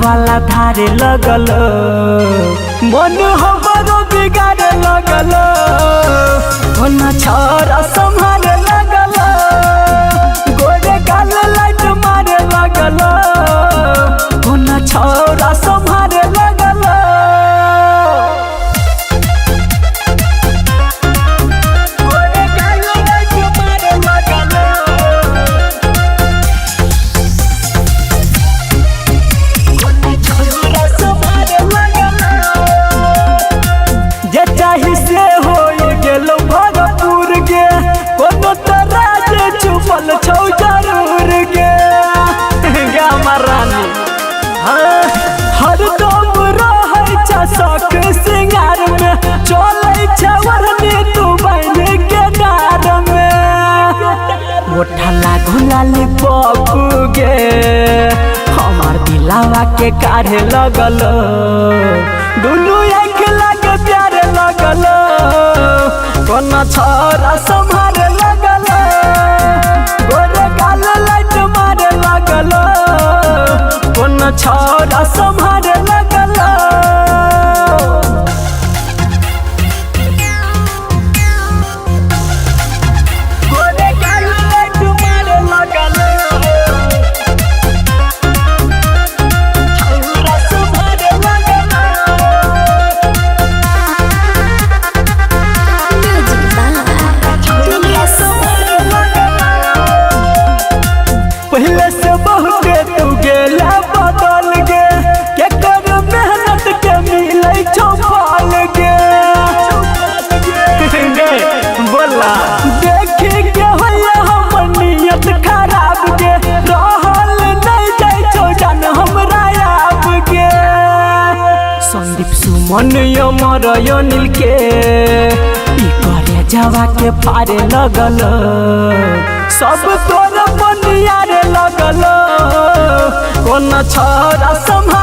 वाला धारे लगल मन हमारो बिगाड़े लगल कोना छोरा संभाले लगल गोरे गाल लाइट मारे लगल कोना छोरा संभाले लगल गोरे गाल लाइट मारे लगल कोना छोरा संभाले लगल जे चाही से हो गेलो भरपूर गे कोनो तरह जे छुपल छौ जरूर गे रानी हरदम रहै छ शौक सिंगार में चलै छ वरनी तू बन के डार में मोठा लागू लाली पप्पू गे हमार दिलावा के काढ़े लगल दुनू आँख लागे प्यारे लगल कोना छोरा संभाले लगल गोरे गाल लाइट मारे लगल कोना छोरा संभाले लगल गोरे गाल लाइट मारे लगल छोरा संभाले लगल पहले से बहुत तू गेला बदल गे के कर मेहनत के मिले छौ फल गे बोला देखी के होया हमर नियत खराब गे रहल नहीं जाय छौ जान हमरा आप गे संदीप सुमन अमर अनिल के ई करे जावा के पारे लगल सब तोर बनियारे लगल कोना छोरा संभाले